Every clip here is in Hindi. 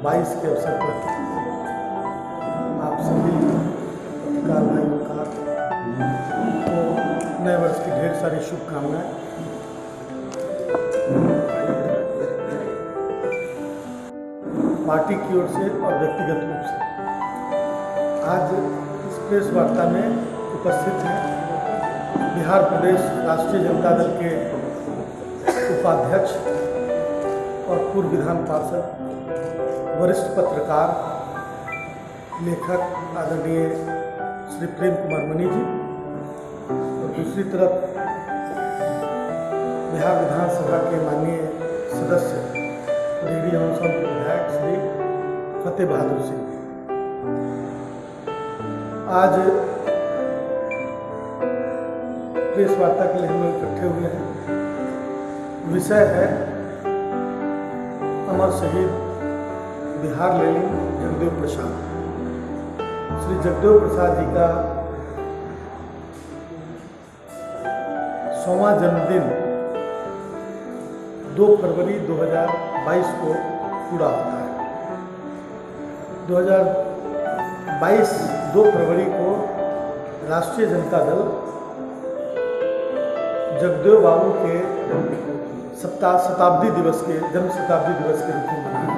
22 के अवसर पर आप सभी पत्रकार भाइयों का को नए वर्ष की ढेर सारी शुभकामनाएं। पार्टी की ओर से और व्यक्तिगत रूप से आज इस प्रेस वार्ता में उपस्थित हैं बिहार प्रदेश राष्ट्रीय जनता दल के उपाध्यक्ष और पूर्व विधान पार्षद, वरिष्ठ पत्रकार, लेखक आदरणीय श्री प्रेम कुमार मनी जी, और दूसरी तरफ बिहार विधानसभा के माननीय सदस्य डेहरी जमालपुर के विधायक श्री फतेह बहादुर सिंह। आज प्रेस वार्ता के लिए हम लोग इकट्ठे हुए हैं। विषय है अमर शहीद बिहार लेनिन जगदेव प्रसाद। श्री जगदेव प्रसाद जी का 100वां जन्मदिन 2 फरवरी 2022 को पूरा होता है। 2022 2 फरवरी को राष्ट्रीय जनता दल जगदेव बाबू के शताब्दी दिवस के जन्म शताब्दी दिवस के रूप में मनाया,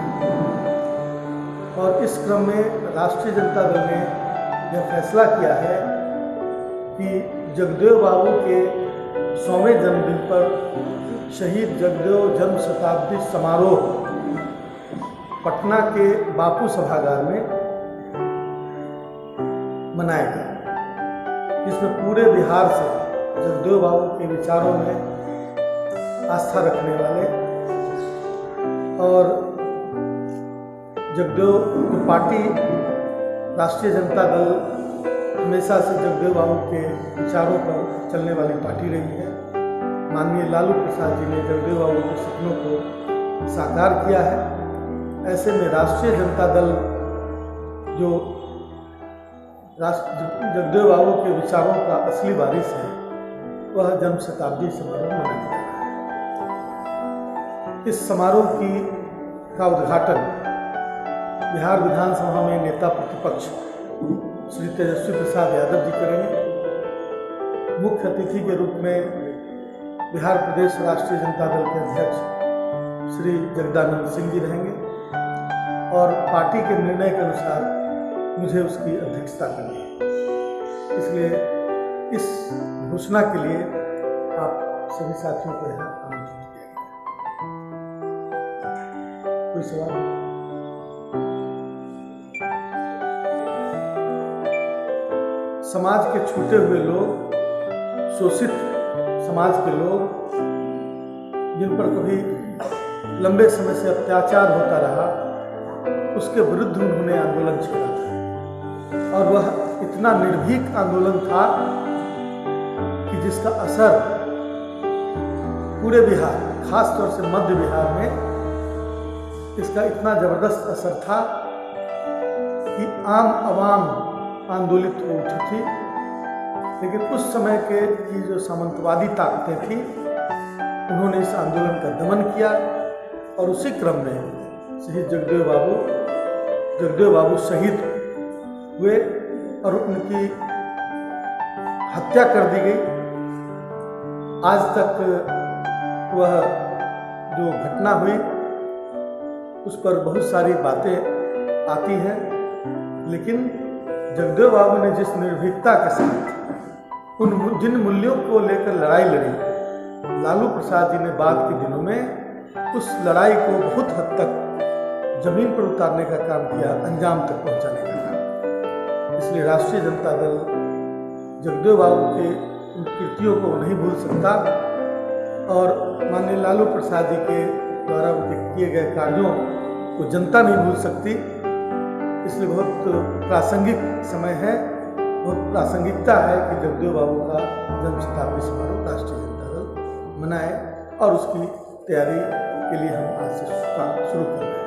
और इस क्रम में राष्ट्रीय जनता दल ने यह फैसला किया है कि जगदेव बाबू के 100वें जन्मदिन पर शहीद जगदेव जन्म शताब्दी समारोह पटना के बापू सभागार में मनाएगा, जिसमें पूरे बिहार से जगदेव बाबू के विचारों में आस्था रखने वाले और जगदेव की पार्टी राष्ट्रीय जनता दल हमेशा से जगदेव बाबू के विचारों पर चलने वाली पार्टी रही है। माननीय लालू प्रसाद जी ने जगदेव बाबू के सपनों को साकार किया है। ऐसे में राष्ट्रीय जनता दल जो जगदेव बाबू के विचारों का असली वारिस है, वह जन्म शताब्दी समारोह मनाया जा रहा है। इस समारोह का उद्घाटन बिहार विधानसभा में नेता प्रतिपक्ष श्री तेजस्वी प्रसाद यादव जी करेंगे। मुख्य अतिथि के रूप में बिहार प्रदेश राष्ट्रीय जनता दल के अध्यक्ष श्री जगदानंद सिंह जी रहेंगे, और पार्टी के निर्णय के अनुसार मुझे उसकी अध्यक्षता करनी है। इसलिए इस घोषणा के लिए आप सभी साथियों को यहाँ आमंत्रित किया गया। कोई सवाल? समाज के छूटे हुए लोग, शोषित समाज के लोग, जिन पर कभी लंबे समय से अत्याचार होता रहा, उसके विरुद्ध उन्होंने आंदोलन छेड़ा था, और वह इतना निर्भीक आंदोलन था कि जिसका असर पूरे बिहार, खासतौर से मध्य बिहार में इसका इतना जबरदस्त असर था कि आम आवाम आंदोलित हो उठी थी। लेकिन उस समय की जो सामंतवादी ताकतें थी, उन्होंने इस आंदोलन का दमन किया, और उसी क्रम में शहीद जगदेव बाबू शहीद हुए और उनकी हत्या कर दी गई। आज तक वह जो घटना हुई उस पर बहुत सारी बातें आती हैं, लेकिन जगदेव बाबू ने जिस निर्भीकता के साथ जिन मूल्यों को लेकर लड़ाई लड़ी, लालू प्रसाद जी ने बाद के दिनों में उस लड़ाई को बहुत हद तक जमीन पर उतारने का काम किया, अंजाम तक पहुंचाने का काम। इसलिए राष्ट्रीय जनता दल जगदेव बाबू के उन कृतियों को नहीं भूल सकता, और माननीय लालू प्रसाद जी के द्वारा उनके किए गए कार्यों को जनता नहीं भूल सकती। इसलिए बहुत प्रासंगिक समय है, बहुत प्रासंगिकता है कि जगदेव बाबू का जन्म शताब्दी समारोह राष्ट्रीय जनता दल मनाए, और उसकी तैयारी के लिए हम आज से शुरू कर रहे हैं।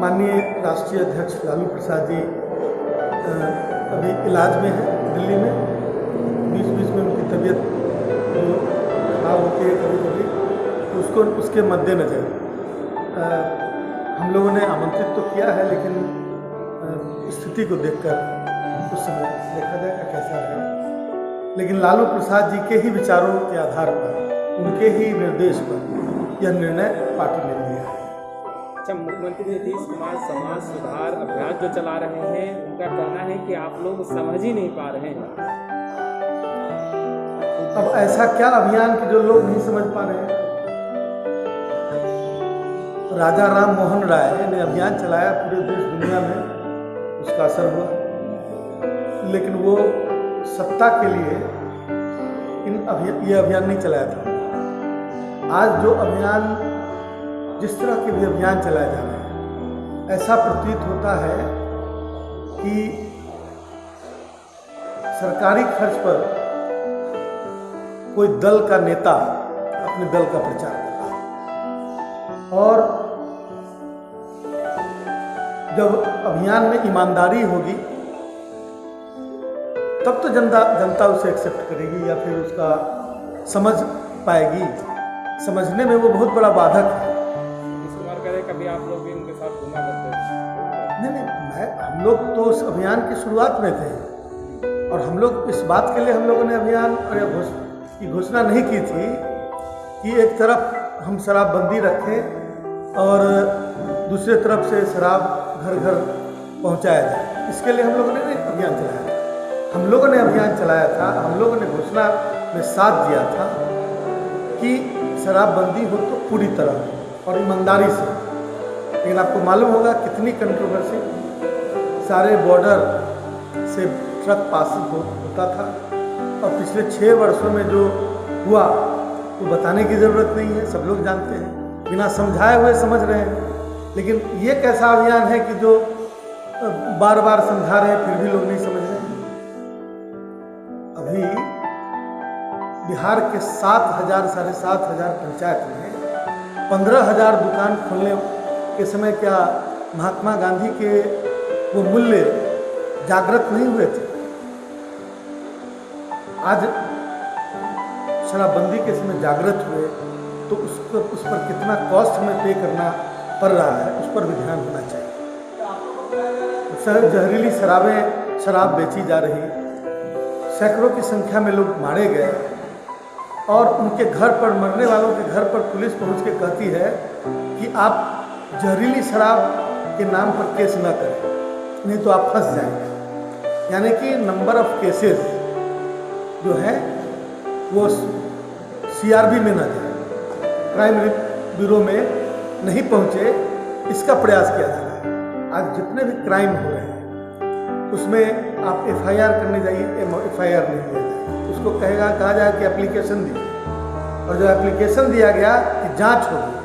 माननीय राष्ट्रीय अध्यक्ष लालू प्रसाद जी अभी इलाज में हैं दिल्ली में। बीच बीच में उनकी तबीयत जो खराब होती है कभी कभी, तो उसके मद्देनज़र हम लोगों ने आमंत्रित तो किया है, लेकिन स्थिति को देखकर उस समय देखा जाएगा कैसा है। लेकिन लालू प्रसाद जी के ही विचारों के आधार पर, उनके ही निर्देश पर यह निर्णय पार्टी ने लिया है। अच्छा, मुख्यमंत्री नीतीश कुमार समाज सुधार अभियान जो चला रहे हैं, उनका कहना है कि आप लोग समझ ही नहीं पा रहे हैं। अब ऐसा क्या अभियान कि जो लोग नहीं समझ पा रहे हैं? राजा राम मोहन राय ने अभियान चलाया पूरे देश दुनिया में, उसका असर हुआ, लेकिन वो सत्ता के लिए ये अभियान नहीं चलाया था। आज जो अभियान, जिस तरह के भी अभियान चलाए जा रहे हैं, ऐसा प्रतीत होता है कि सरकारी खर्च पर कोई दल का नेता अपने दल का प्रचार कर रहा है, और जब अभियान में ईमानदारी होगी तब तो जनता उसे एक्सेप्ट करेगी या फिर उसका समझ पाएगी। समझने में वो बहुत बड़ा बाधक है। कभी आप लोग भी उनके साथ घूमा करते थे? नहीं, हम लोग तो उस अभियान की शुरुआत में थे, और हम लोग इस बात के लिए हम लोगों ने अभियान की घोषणा नहीं की थी कि एक तरफ हम शराबबंदी रखें और दूसरे तरफ से शराब घर घर पहुंचाया जाए। इसके लिए हम लोगों ने अभियान चलाया था। हम लोगों ने अभियान चलाया था, हम लोगों ने घोषणा में साथ दिया था कि शराबबंदी हो तो पूरी तरह और ईमानदारी से। लेकिन आपको मालूम होगा कितनी कंट्रोवर्सी, सारे बॉर्डर से ट्रक पासिंग होता था, और पिछले 6 वर्षों में जो हुआ वो बताने की ज़रूरत नहीं है, सब लोग जानते हैं, बिना समझाए हुए समझ रहे हैं। लेकिन ये कैसा अभियान है कि जो बार बार समझा रहे हैं फिर भी लोग नहीं समझ रहे हैं। अभी बिहार के 7,000 साढ़े 7,000 पंचायत में 15,000 दुकान खोलने के समय क्या महात्मा गांधी के वो मूल्य जागृत नहीं हुए थे? आज शराबबंदी के समय जागृत हुए तो उस पर कितना कॉस्ट हमें पे करना पड़ रहा है, उस पर भी ध्यान होना चाहिए। जहरीली शराब बेची जा रही, सैकड़ों की संख्या में लोग मारे गए, और उनके घर पर, मरने वालों के घर पर पुलिस पहुंच के कहती है कि आप जहरीली शराब के नाम पर केस न करें, नहीं तो आप फंस जाएंगे। यानी कि नंबर ऑफ केसेस जो है वो CRB में न जाए, क्राइम ब्यूरो में नहीं पहुंचे, इसका प्रयास किया जा रहा है। आज जितने भी क्राइम हो रहे हैं उसमें आप FIR करने जाइए, FIR नहीं दिया जाए, उसको कहा जाए कि एप्लीकेशन दीजिए, और जब एप्लीकेशन दिया गया कि जांच होगी,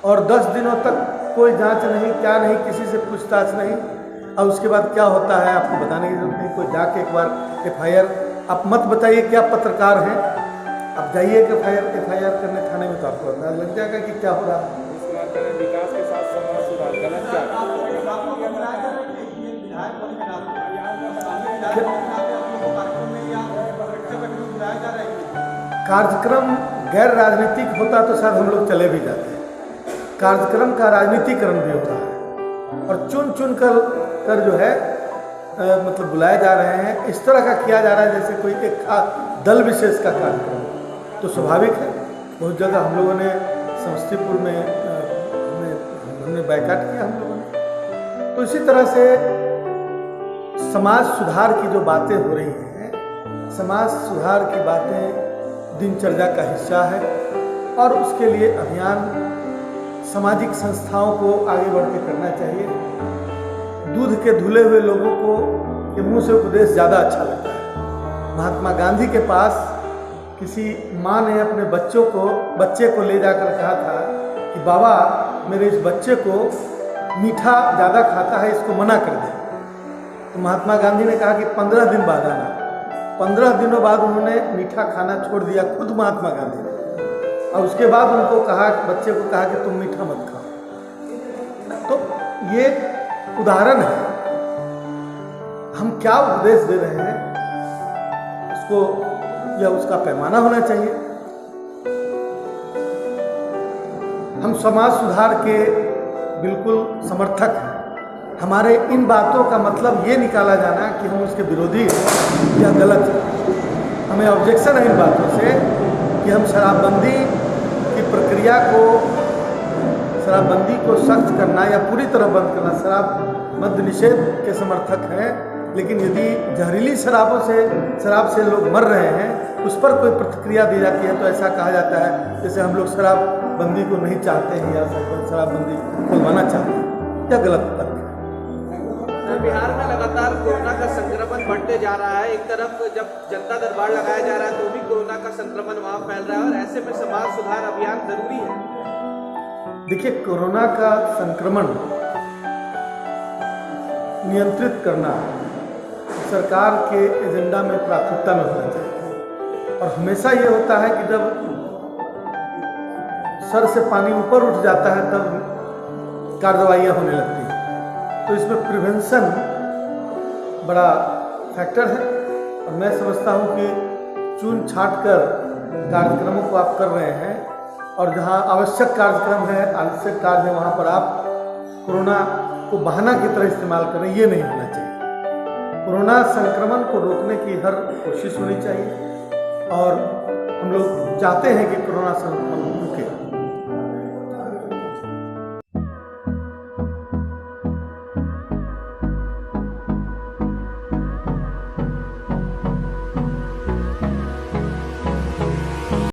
और 10 दिनों तक कोई जांच नहीं, क्या नहीं, किसी से पूछताछ नहीं, और उसके बाद क्या होता है आपको बताने की जरूरत नहीं। कोई जाके एक बार FIR, आप मत बताइए कि आप पत्रकार हैं, आप जाइए कि FIR करने थाने में, तो आपको अंदाजा लग जाएगा कि क्या हो रहा है। विकास के साथ समाज सुधार गलत क्या? कार्यक्रम गैर राजनीतिक होता तो शायद हम लोग चले भी जाते हैं। कार्यक्रम का राजनीतिकरण भी हो रहा है, और चुन कर जो है मतलब बुलाए जा रहे हैं, इस तरह का किया जा रहा है जैसे कोई एक खास दल विशेष का कार्यक्रम। तो स्वाभाविक है, बहुत जगह हम लोगों ने समस्तीपुर में हमने बायकाट किया हम लोगों ने। तो इसी तरह से समाज सुधार की जो बातें हो रही हैं, समाज सुधार की बातें दिनचर्या का हिस्सा है, और उसके लिए अभियान सामाजिक संस्थाओं को आगे बढ़ के करना चाहिए। दूध के धुले हुए लोगों को के मुंह से उपदेश ज़्यादा अच्छा लगता है। महात्मा गांधी के पास किसी माँ ने अपने बच्चे को ले जाकर कहा था कि बाबा मेरे इस बच्चे को मीठा ज़्यादा खाता है, इसको मना कर दे। तो महात्मा गांधी ने कहा कि 15 दिन बाद आना। 15 दिनों बाद उन्होंने मीठा खाना छोड़ दिया, खुद महात्मा गांधी ने, और उसके बाद उनको कहा, बच्चे को कहा कि तुम मीठा मत खाओ। तो ये उदाहरण है, हम क्या उपदेश दे रहे हैं उसको, या उसका पैमाना होना चाहिए। समाज सुधार के बिल्कुल समर्थक हैं। हमारे इन बातों का मतलब ये निकाला जाना कि हम उसके विरोधी हैं या गलत है। हमें ऑब्जेक्शन है इन बातों से कि हम शराबबंदी की प्रक्रिया को, शराबबंदी को सख्त करना या पूरी तरह बंद करना, शराब मद्य निषेध के समर्थक हैं, लेकिन यदि जहरीली शराब से लोग मर रहे हैं उस पर कोई प्रतिक्रिया दी जाती है तो ऐसा कहा जाता है जैसे हम लोग शराबबंदी को नहीं चाहते हैं या शराबबंदी खुलवाना चाहते हैं। क्या गलत तर्क है। बिहार में लगातार कोरोना का संक्रमण बढ़ते जा रहा है। एक तरफ जब जनता दरबार लगाया जा रहा है तो भी कोरोना का संक्रमण वहाँ फैल रहा है और ऐसे में समाज सुधार अभियान जरूरी है। देखिए, कोरोना का संक्रमण नियंत्रित करना सरकार के एजेंडा में प्राथमिकता में होना चाहिए और हमेशा ये होता है कि जब सर से पानी ऊपर उठ जाता है तब कार्रवाइयाँ होने लगती हैं। तो इसमें प्रिवेंशन बड़ा फैक्टर है और मैं समझता हूँ कि चुन छाट कर कार्यक्रमों को आप कर रहे हैं और जहाँ आवश्यक कार्यक्रम है, आवश्यक कार्य है, वहाँ पर आप कोरोना को बहाना की तरह इस्तेमाल करें, ये नहीं होना चाहिए। कोरोना संक्रमण को रोकने की हर कोशिश होनी चाहिए और हम लोग चाहते हैं कि कोरोना संक्रमण रुके।